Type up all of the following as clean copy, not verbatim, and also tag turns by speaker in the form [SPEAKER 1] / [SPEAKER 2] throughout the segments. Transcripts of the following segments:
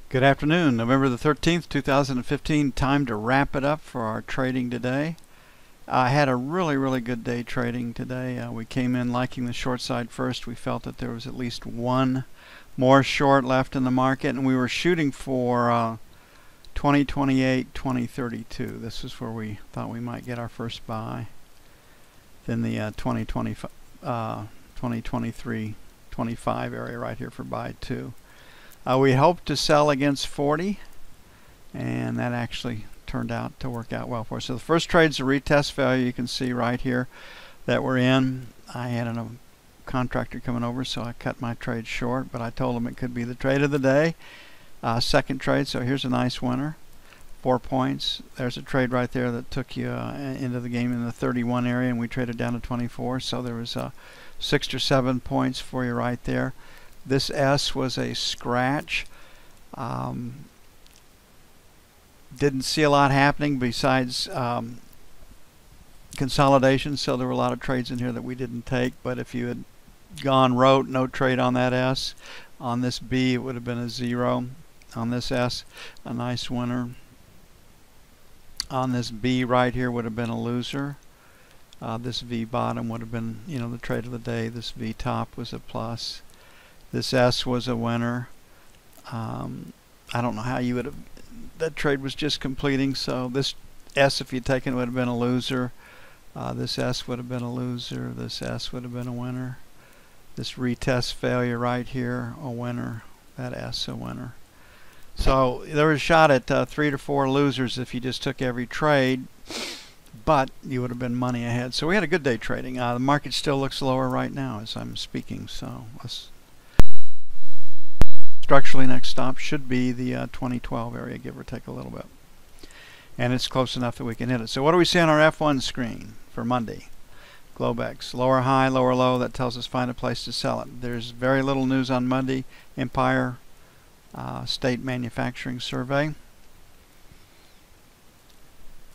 [SPEAKER 1] Good afternoon, November the 13th, 2015. Time to wrap it up for our trading today. I had a really good day trading today. We came in liking the short side first. We felt that there was at least one more short left in the market, and we were shooting for 2028, 2032. This is where we thought we might get our first buy. Then the 2023, 25 area right here for buy 2. We hoped to sell against 40, and that actually turned out to work out well for us. So the first trade's a retest failure. You can see right here that we're in. I had a contractor coming over, so I cut my trade short, but I told him it could be the trade of the day. Second trade, so here's a nice winner. 4 points. There's a trade right there that took you into the game in the 31 area, and we traded down to 24, so there was 6 or 7 points for you right there. This S was a scratch. Didn't see a lot happening besides consolidation, so there were a lot of trades in here that we didn't take. But if you had wrote no trade on that S, on this B it would have been a 0. On this S, a nice winner. On this B right here would have been a loser. This V bottom would have been, the trade of the day. This V top was a plus. This S was a winner. I don't know how you would have, that trade was just completing, so this S, if you'd taken it, would have been a loser. This S would have been a loser. This S would have been a winner. This retest failure right here, a winner. That S, a winner. So there was a shot at 3 to 4 losers if you just took every trade, but you would have been money ahead. So we had a good day trading. The market still looks lower right now as I'm speaking, so let's structurally next stop should be the 2012 area, give or take a little bit, and it's close enough that we can hit it. So what do we see on our F1 screen for Monday? Globex, lower high, lower low. That tells us find a place to sell it. There's very little news on Monday. Empire State Manufacturing Survey,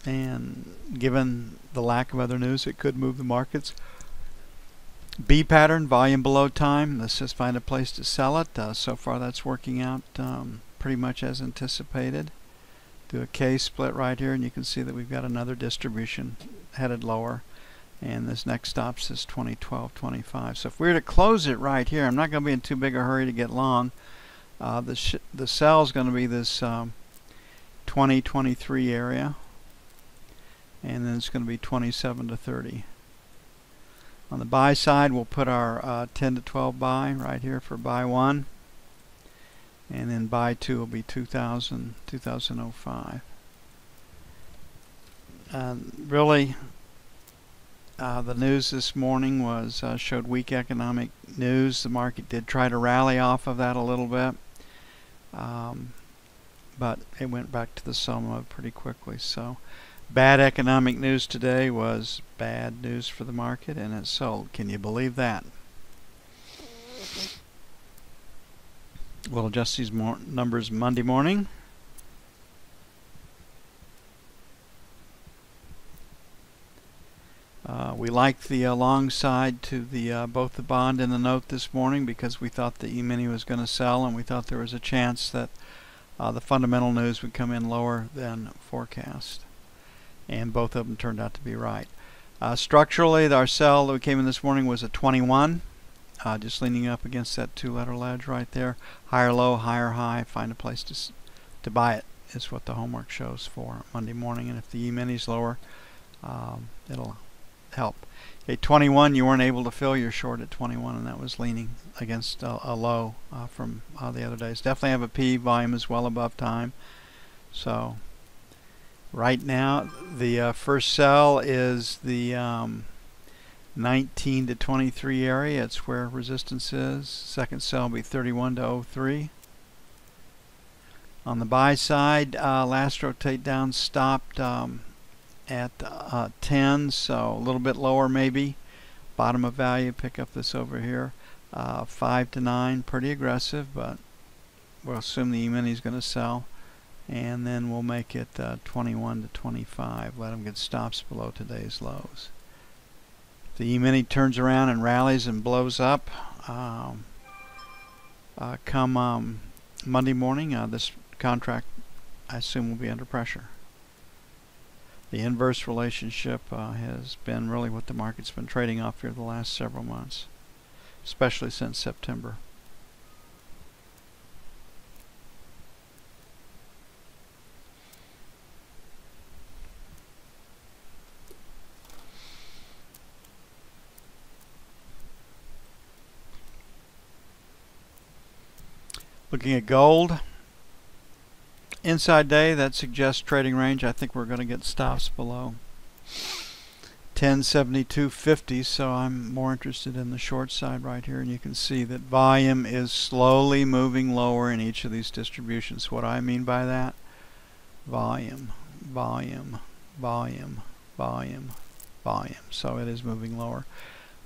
[SPEAKER 1] and given the lack of other news, it could move the markets. B pattern, volume below time. Let's just find a place to sell it. So far that's working out pretty much as anticipated. Do a K split right here, and you can see that we've got another distribution headed lower, and this next stop's this 2012-25. So if we were to close it right here, I'm not going to be in too big a hurry to get long. The sell is going to be this 2023 area, and then it's going to be 27 to 30. On the buy side, we'll put our 10 to 12 buy right here for buy 1. And then buy 2 will be 2005. Really, the news this morning was showed weak economic news. The market did try to rally off of that a little bit. But it went back to the sell mode pretty quickly. So bad economic news today was bad news for the market, and it sold. Can you believe that? We'll adjust these numbers Monday morning. We liked the long side to the both the bond and the note this morning because we thought the EMini was going to sell, and we thought there was a chance that the fundamental news would come in lower than forecast. And both of them turned out to be right. Structurally, our sell that we came in this morning was a 21, just leaning up against that 2-letter ledge right there. Higher low, higher high, find a place to buy it is what the homework shows for Monday morning. And if the E-mini's lower, it'll help. Okay, 21, you weren't able to fill your short at 21, and that was leaning against a low from the other days. Definitely have a P, volume is well above time. So right now, the first sell is the 19 to 23 area. It's where resistance is. Second sell will be 31 to 03. On the buy side, last rotate down stopped at 10, so a little bit lower maybe. Bottom of value, pick up this over here. 5 to 9, pretty aggressive, but we'll assume the E-mini is going to sell. And then we'll make it 21 to 25. Let them get stops below today's lows. If the E-mini turns around and rallies and blows up come Monday morning, this contract, I assume, will be under pressure. The inverse relationship has been really what the market's been trading off here the last several months, especially since September. Looking at gold, inside day, that suggests trading range. I think we're going to get stops below 1072.50, so I'm more interested in the short side right here. And you can see that volume is slowly moving lower in each of these distributions. What do I mean by that? Volume, volume, volume, volume, volume. So it is moving lower.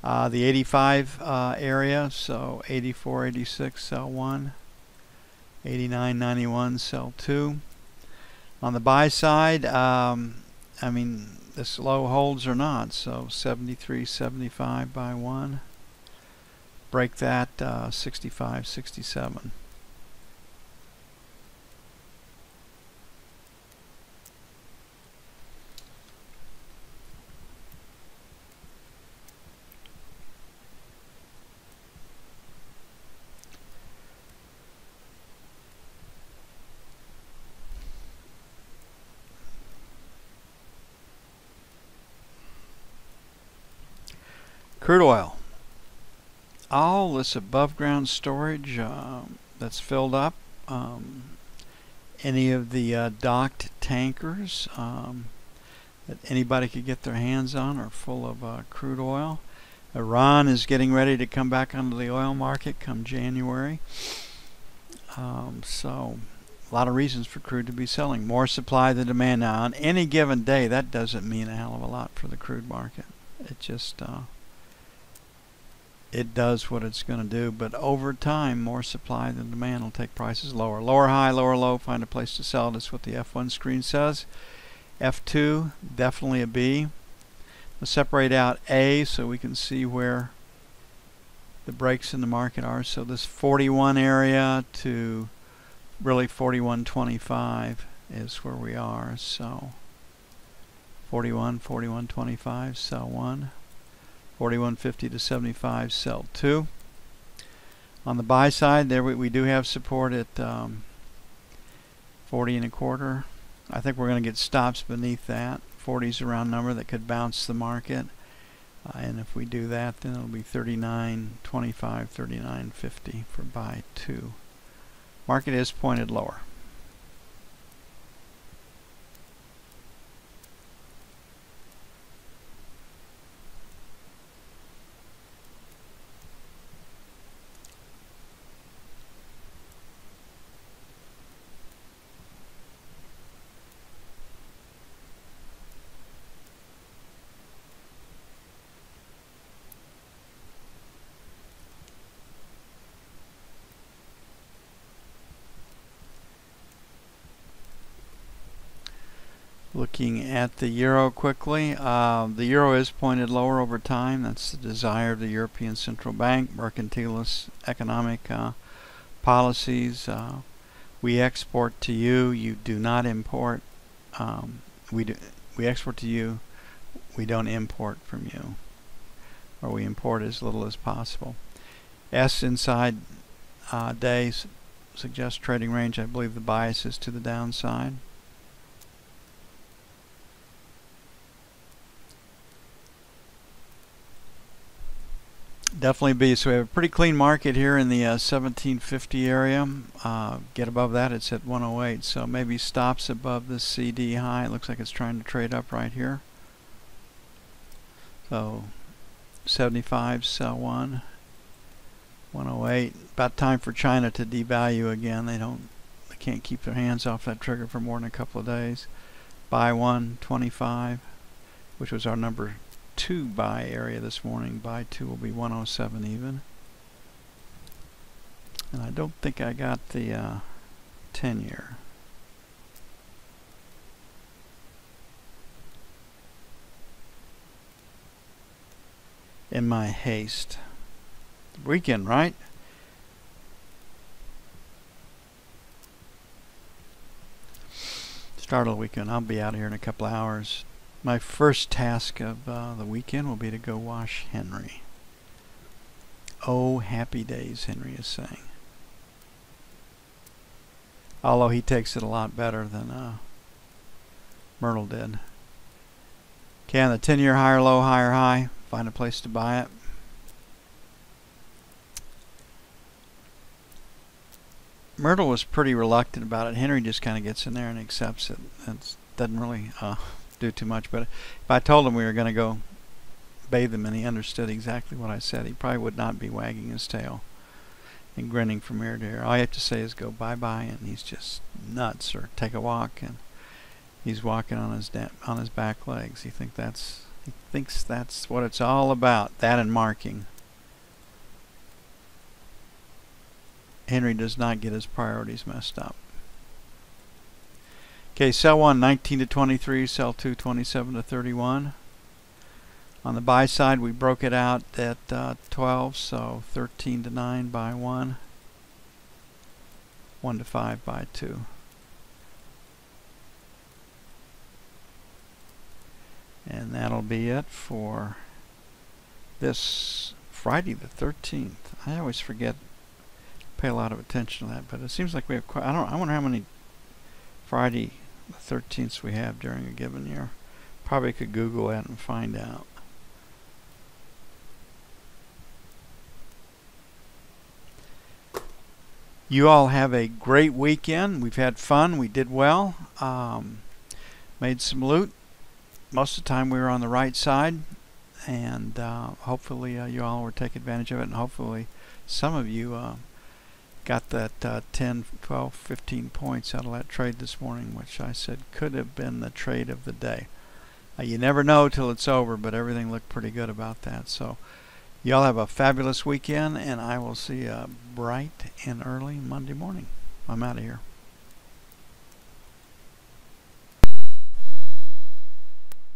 [SPEAKER 1] The 85 area, so 84.86, sell 1. 89.91, sell 2. On the buy side, I mean, this low holds or not, so 73.75 buy 1. Break that, 65.67. Crude oil. All this above ground storage that's filled up. Any of the docked tankers that anybody could get their hands on are full of crude oil. Iran is getting ready to come back onto the oil market come January. So a lot of reasons for crude to be selling. More supply than demand. Now on any given day, that doesn't mean a hell of a lot for the crude market. It just it does what it's going to do, but over time, more supply than demand will take prices lower. Lower high, lower low, find a place to sell. That's what the F1 screen says. F2, definitely a B. We'll separate out A so we can see where the breaks in the market are. So this 41 area to really 41.25 is where we are. So 41, 41.25, sell 1. 41.50 to 75, sell 2. On the buy side, there we do have support at 40.25. I think we're going to get stops beneath that. 40 is a round number that could bounce the market, and if we do that, then it'll be 39.25, 39.50 for buy 2. Market is pointed lower. Looking at the euro quickly, the euro is pointed lower over time. That's the desire of the European Central Bank, mercantilist economic policies. We export to you, you do not import. We export to you, we don't import from you, or we import as little as possible. S inside days suggests trading range. I believe the bias is to the downside. Definitely B. So we have a pretty clean market here in the 1750 area. Get above that, it's at 108. So maybe stops above this CD high. It looks like it's trying to trade up right here. So 75, sell 1. 108. About time for China to devalue again. They can't keep their hands off that trigger for more than a couple of days. Buy 1, 25, which was our number 2 buy area this morning. Buy 2 will be 107 even. And I don't think I got the 10-year. In my haste. Weekend, right? start of the weekend. I'll be out here in a couple of hours. My first task of the weekend will be to go wash Henry. Oh, happy days, Henry is saying. Although he takes it a lot better than Myrtle did. Okay, on the 10-year higher low, higher high. Find a place to buy it. Myrtle was pretty reluctant about it. Henry just kind of gets in there and accepts it. It doesn't really do too much. But if I told him we were going to go bathe him and he understood exactly what I said, he probably would not be wagging his tail and grinning from ear to ear. All you have to say is go bye-bye, and he's just nuts. Or take a walk, and he's walking on his back legs. He thinks that's what it's all about. That and marking. Henry does not get his priorities messed up. Okay, sell 1, 19 to 23, sell 2, 27 to 31. On the buy side, we broke it out at 12, so 13 to 9 buy 1, 1 to 5 buy 2. And that'll be it for this Friday the 13th. I always forget pay a lot of attention to that, but it seems like we have quite, I wonder how many Friday the 13th we have during a given year. Probably could Google that and find out. You all have a great weekend. We've had fun. We did well. Made some loot. Most of the time we were on the right side, and hopefully you all will take advantage of it, and hopefully some of you got that 10, 12, 15 points out of that trade this morning, which I said could have been the trade of the day. You never know till it's over, but everything looked pretty good about that. So y'all have a fabulous weekend, and I will see you bright and early Monday morning. I'm out of here.